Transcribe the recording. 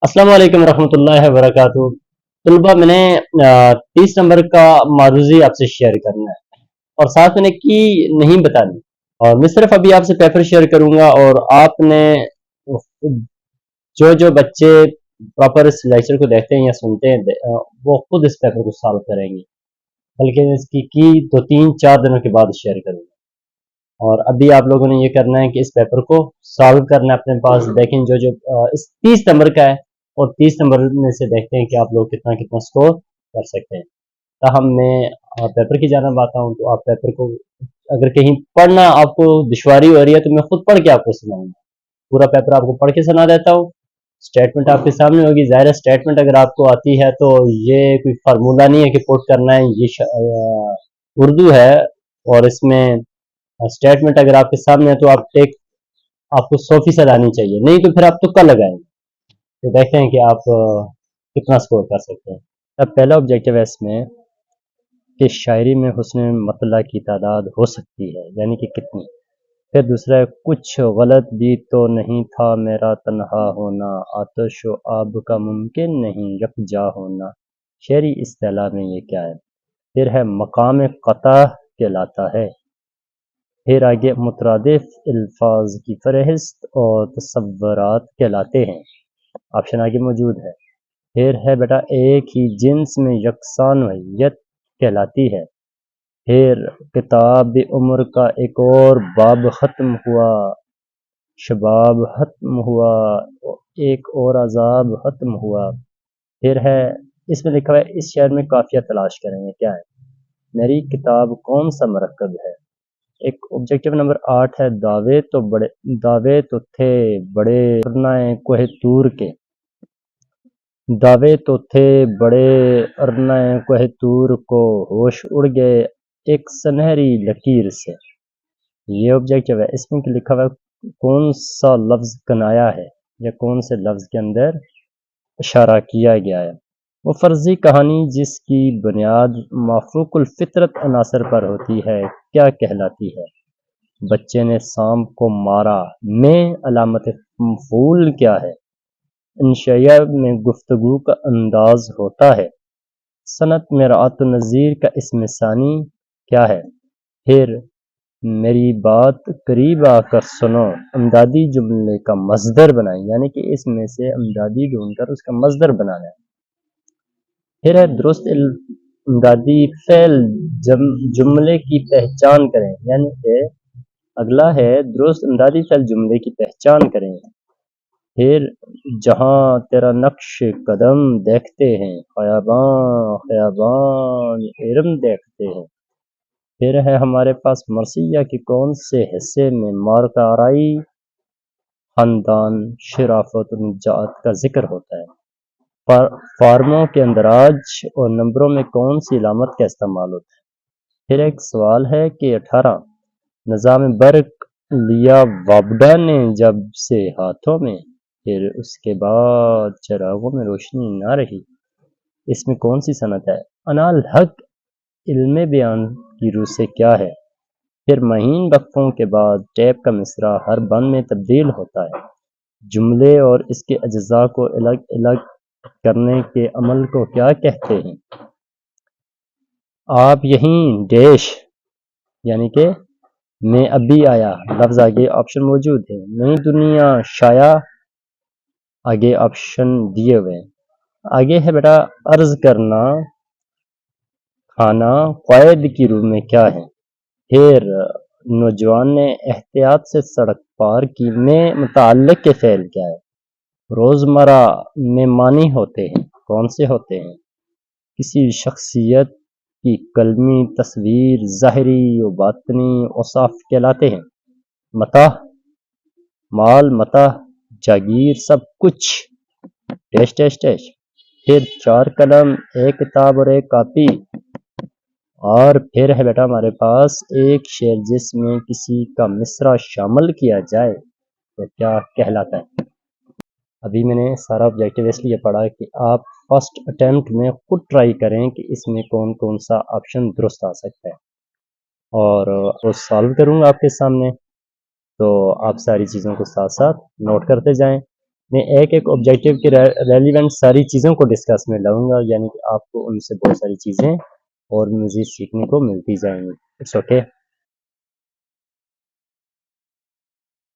अस्सलाम वालेकुम रहमतुल्लाहि वबरकातुहू। तलबा मैंने 30 नंबर का मारूजी आपसे शेयर करना है और साथ मैंने की नहीं बतानी। और मैं सिर्फ अभी आपसे पेपर शेयर करूंगा और आपने जो जो बच्चे प्रॉपर इस लेक्चर को देखते हैं या सुनते हैं वो खुद इस पेपर को सॉल्व करेंगे। बल्कि मैं इसकी की 2 3 4 दिनों के बाद शेयर करूंगा। और अभी आप लोगों ने ये करना है कि इस पेपर को सॉल्व करना है अपने पास। देखें जो जो इस 30 नंबर का है और 30 नंबर में से देखते हैं कि आप लोग कितना कितना स्कोर कर सकते हैं। ताहम मैं पेपर की जानब आता हूँ, तो आप पेपर को अगर कहीं पढ़ना आपको दुश्वारी हो रही है तो मैं खुद पढ़ के आपको सुनाऊंगा। पूरा पेपर आपको पढ़ के सुना देता हूँ। स्टेटमेंट आपके सामने होगी। ज़ाहिर है स्टेटमेंट अगर आपको आती है तो ये कोई फार्मूला नहीं है कि पुट करना है। ये उर्दू है और इसमें स्टेटमेंट अगर आपके सामने है तो आप टेक आपको 100% आनी चाहिए, नहीं तो फिर आप तुक्का लगाएंगे। तो देखते हैं कि आप कितना स्कोर कर सकते हैं। अब पहला ऑब्जेक्टिव है इसमें कि शायरी में हुस्न मतला की तादाद हो सकती है, यानी कि कितनी। फिर दूसरा है कुछ गलत भी तो नहीं था मेरा तन्हा होना, आतिश व आब का मुमकिन नहीं यकजा होना। शेरी इस्तिलाह में ये क्या है। फिर है मकाम क़ता कहलाता है। फिर आगे मुतरादिफ अल्फाज की फहरिस्त और तसव्वुरात कहलाते हैं। ऑप्शन आगे मौजूद है। फिर है बेटा एक ही जिन्स में यकसा नौइयत कहलाती है। फिर किताब उम्र का एक और बाब ख़त्म हुआ, शबाब ख़त्म हुआ, एक और अजाब ख़त्म हुआ। फिर है इसमें लिखा है इस शेर में काफिया तलाश करेंगे क्या है। मेरी किताब कौन सा मरकब है। एक ऑब्जेक्टिव नंबर 8 है दावे तो थे बड़े अरनाए कोहे तूर के। दावे तो थे बड़े अरनाए कोहे तूर को, होश उड़ गए एक सुनहरी लकीर से। ये ऑब्जेक्टिव है। इसमें लिखा हुआ कौन सा लफ्ज कनाया है या कौन से लफ्ज के अंदर इशारा किया गया है। वो फर्जी कहानी जिसकी बुनियाद माफूकुल फितरत अनासर पर होती है क्या कहलाती है। बच्चे ने सांप को मारा में अलामत मफूल क्या है। इंशाया में गुफ्तगू का अंदाज होता है। सनत में रात नज़ीर का इसम सानी क्या है। फिर मेरी बात करीब आकर सुनो, अमदादी जुमले का मजदर बनाएं, यानी कि इसमें से अमदादी ढूंढकर उसका मजदर बनाना है। फिर है दुरुस्त अमदादी फेल जुमले की पहचान करें, यानी कि अगला है दुरुस्त अमदादी फेल जुमले की पहचान करें। फिर जहाँ तेरा नक्श कदम देखते हैं, ख़याबान ख़याबान इरम देखते हैं। फिर है हमारे पास मरसिया के कौन से हिस्से में मारकाराई खानदान शराफत निजात का जिक्र होता है। फार्मों के अंदराज और नंबरों में कौन सी इलामत का इस्तेमाल होता है। फिर एक सवाल है कि 18 निज़ाम बर्क लिया वाबडा ने जब से हाथों में, फिर उसके बाद चिरागों में रोशनी ना रही, इसमें कौन सी सनत है। अनाल हक इल्मे बयान की रूह से क्या है। फिर महीन वक्फों के बाद टैप का मिसरा हर बंद में तब्दील होता है। जुमले और इसके अज्जा को अलग अलग करने के अमल को क्या कहते हैं। आप यहीं डैश, यानी कि मैं अभी आया लफ्ज आगे ऑप्शन मौजूद है। नई दुनिया शाया आगे ऑप्शन दिए हुए हैं। आगे है बेटा अर्ज करना खाना क़ैद की रूह में क्या है। फिर नौजवान ने एहतियात से सड़क पार की में मुताल्लिक़ के फ़ेल क्या है। रोज़मर्रा में मानी होते हैं, कौन से होते हैं। किसी शख्सियत की कलमी तस्वीर ज़ाहिरी व बातनी औसाफ कहलाते हैं। मताह माल मताह जागीर सब कुछ डैश डैश डैश। फिर 4 कलम एक किताब और एक कापी। और फिर है बेटा हमारे पास एक शेर जिसमें किसी का मिसरा शामिल किया जाए तो क्या कहलाता है। अभी मैंने सारा ऑब्जेक्टिव इसलिए पढ़ा कि आप फर्स्ट अटेम्प्ट में खुद ट्राई करें कि इसमें कौन कौन सा ऑप्शन दुरुस्त आ सकता है। और वो सॉल्व करूँगा आपके सामने, तो आप सारी चीज़ों को साथ साथ नोट करते जाएं। میں ایک ایک آبجیکٹیو کی ریلیونٹ ساری چیزوں کو ڈسکس میں لاؤں گا، یعنی کہ آپ کو ان سے بہت ساری چیزیں اور مزید سیکھنے کو ملتی جائیں گی. It's okay.